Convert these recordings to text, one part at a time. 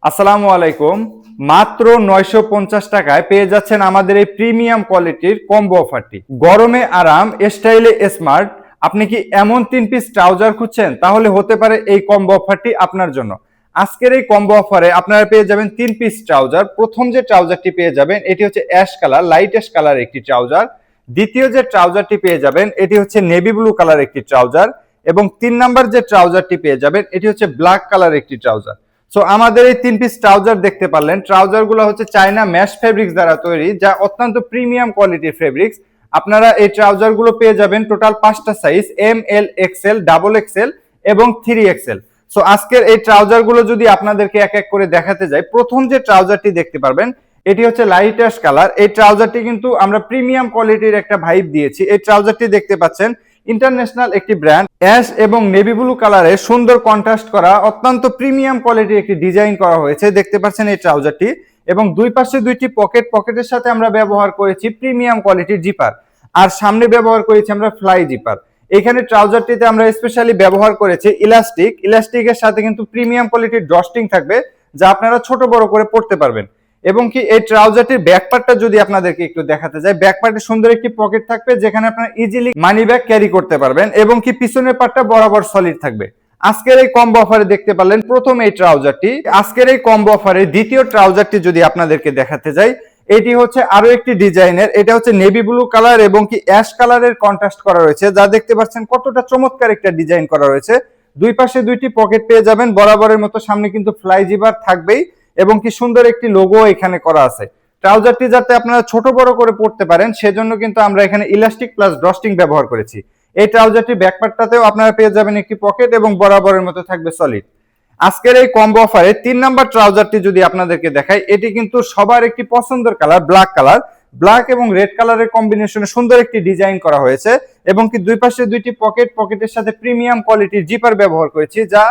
আসসালামু আলাইকুম। মাত্র 950 টাকায় পেয়ে যাচ্ছেন আমাদের এই প্রিমিয়াম কোয়ালিটির কম্বো অফারটি। গরমে আরাম, স্টাইলে স্মার্ট। আপনি কি এমন 3 পিস ট্রাউজার খুঁজছেন? তাহলে হতে পারে এই কম্বো অফারটি আপনার জন্য। আজকের এই কম্বো অফারে আপনারা পেয়ে যাবেন 3 পিস ট্রাউজার। প্রথম যে ট্রাউজারটি পেয়ে যাবেন এটি হচ্ছে ash colour, light ash colour একটি ট্রাউজার। দ্বিতীয় যে ট্রাউজারটি পেয়ে যাবেন এটি হচ্ছে নেভি ব্লু কালার একটি ট্রাউজার। এবং 3 নাম্বার যে ট্রাউজারটি পেয়ে যাবেন এটি হচ্ছে ব্ল্যাক কালার একটি ট্রাউজার। সো আমাদের এই 3 পিস ট্রাউজার দেখতে পারলেন। ট্রাউজার গুলো হচ্ছে চায়না ম্যাশ ফেব্রিক্স দ্বারা তৈরি, যা অত্যন্ত প্রিমিয়াম কোয়ালিটির ফেব্রিক্স। আপনারা এই ট্রাউজার গুলো পেয়ে যাবেন টোটাল 5টা সাইজ, এম, এল, এক্সেল, ডাবল এক্সেল এবং 3 এক্সেল। সো আজকের এই ট্রাউজার গুলো যদি আপনাদেরকে এক এক করে দেখাতে যাই, প্রথম যে ট্রাউজারটি দেখতে পারবেন এটি হচ্ছে লাইট অ্যাশ কালার। এই ট্রাউজারটি কিন্তু আমরা প্রিমিয়াম কোয়ালিটির একটা ভাইব দিয়েছি। এই ট্রাউজারটি দেখতে পাচ্ছেন ইন্টারন্যাশনাল একটি ব্র্যান্ড, অ্যাশ এবং নেভি ব্লু কালারে সুন্দর কন্ট্রাস্ট করা অত্যন্ত প্রিমিয়াম কোয়ালিটির একটি ডিজাইন করা হয়েছে। দেখতে পাচ্ছেন এই ট্রাউজারটি, এবং দুই পাশে দুইটি পকেটের সাথে আমরা ব্যবহার করেছি প্রিমিয়াম কোয়ালিটির জিপার, আর সামনে ব্যবহার করেছি আমরা ফ্লাই জিপার। এখানে ট্রাউজারটিতে আমরা স্পেশালি ব্যবহার করেছি ইলাস্টিকের সাথে কিন্তু প্রিমিয়াম কোয়ালিটির ড্রস্টিং থাকবে, যা আপনারা ছোট বড় করে পড়তে পারবেন। এবং কি এই ট্রাউজারটির ব্যাক পার্টটা যদি আপনাদেরকে একটু দেখাতে যাই, ব্যাক পার্টে সুন্দর একটি পকেট থাকবে যেখানে আপনারা ইজিলি মানি ব্যাগ ক্যারি করতে পারবেন, এবং কি পিছনের পার্টটা বরাবর সলিড থাকবে। আজকের এই কম্বো অফারে দেখতে পারলেন প্রথম এই ট্রাউজারটি। আজকের এই কম্বো অফারে দ্বিতীয় ট্রাউজারটি যদি আপনাদেরকে দেখাতে যাই, এটি হচ্ছে আরো একটি ডিজাইনের। এটা হচ্ছে নেভি ব্লু কালার এবং কি অ্যাশ কালারের কন্ট্রাস্ট করা রয়েছে, যা দেখতে পাচ্ছেন কতটা চমৎকার একটা ডিজাইন করা রয়েছে। দুই পাশে দুইটি পকেট পেয়ে যাবেন বরাবরের মতো, সামনে কিন্তু ফ্লাই জিপার থাকবেই, এবং কি সুন্দর একটি লোগো এখানে করা আছে। ট্রাউজারটি যাতে আপনারা ছোট বড় করে পড়তে পারেন সেজন্য কিন্তু আমরা এখানে ইলাস্টিক প্লাস ড্রস্টিং ব্যবহার করেছি। এই ট্রাউজারটি ব্যাকপার্টটাতেও আপনারা পেয়ে যাবেন একটি পকেট, এবং বরাবরের মতো থাকবে সলিড। আজকের এই কম্বো অফারে 3 নাম্বার ট্রাউজারটি যদি আপনাদেরকে দেখাই, এটি কিন্তু সবার একটি পছন্দের কালার, ব্ল্যাক এবং রেড কালারের কম্বিনেশনে সুন্দর একটি ডিজাইন করা হয়েছে, এবং কি দুই পাশে দুইটি পকেটের সাথে প্রিমিয়াম কোয়ালিটির জিপার ব্যবহার করেছি, যা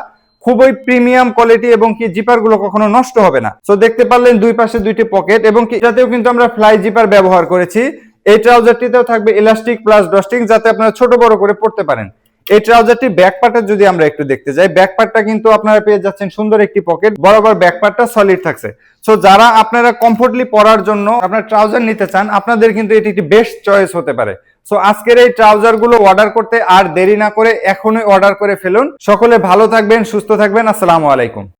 খুবই প্রিমিয়াম কোয়ালিটি, এবং কি জিপার গুলো কখনো নষ্ট হবে না। সো দেখতে পারলেন দুই পাশে দুইটি পকেট, এবং কি এটাতেও কিন্তু আমরা ফ্লাই জিপার ব্যবহার করেছি। এই ট্রাউজারটিতেও থাকবে ইলাস্টিক প্লাস ডস্টিং, যাতে আপনারা ছোট বড় করে পড়তে পারেন। এই ট্রাউজারটি ব্যাক পার্টটা যদি আমরা একটু দেখতে যাই, ব্যাক পার্টটা কিন্তু আপনারা পেয়ে যাচ্ছেন সুন্দর একটি পকেট, বরাবর ব্যাক পার্টটা সলিড থাকছে। সো যারা আপনারা কমফোর্টলি পরার জন্য আপনার ট্রাউজার নিতে চান, আপনাদের কিন্তু এটি একটি বেস্ট চয়েস হতে পারে। সো আজকের এই ট্রাউজার গুলো অর্ডার করতে আর দেরি না করে এখনই অর্ডার করে ফেলুন। সকলে ভালো থাকবেন, সুস্থ থাকবেন। আসসালামু আলাইকুম।